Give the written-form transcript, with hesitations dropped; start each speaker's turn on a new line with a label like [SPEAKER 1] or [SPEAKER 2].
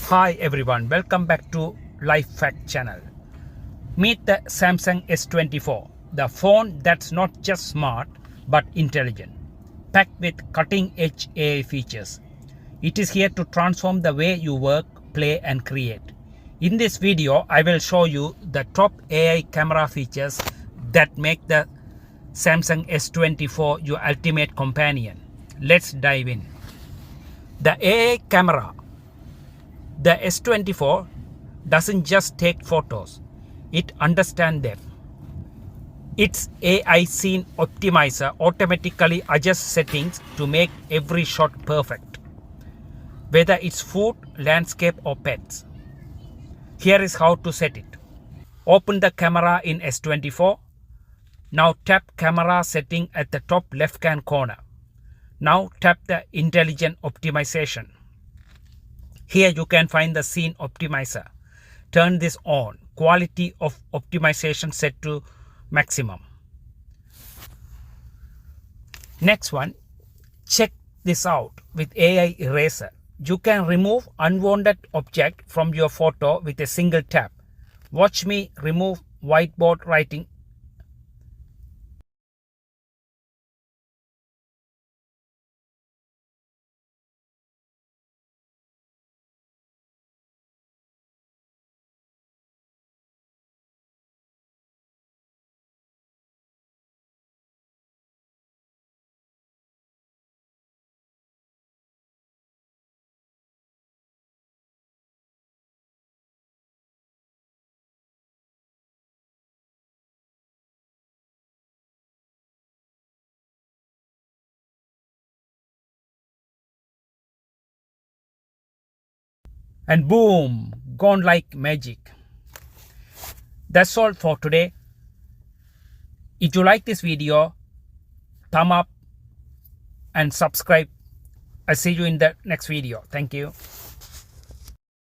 [SPEAKER 1] Hi everyone, welcome back to Life Fact channel. Meet the Samsung S24, the phone that's not just smart but intelligent, packed with cutting-edge AI features. It is here to transform the way you work, play and create. In this video, I will show you the top AI camera features that make the Samsung S24 your ultimate companion. Let's dive in. The AI camera. The S24 doesn't just take photos, it understands them. Its AI scene optimizer automatically adjusts settings to make every shot perfect, whether it's food, landscape or pets. Here is how to set it. Open the camera in S24. Now tap camera setting at the top left hand corner. Now tap the intelligent optimization. Here you can find the scene optimizer. Turn this on. Quality of optimization set to maximum. Next one, check this out with AI eraser. You can remove unwanted object from your photo with a single tap. Watch me remove whiteboard writing. And boom, gone like magic. That's all for today. If you like this video, thumb up and subscribe. I'll see you in the next video. Thank you.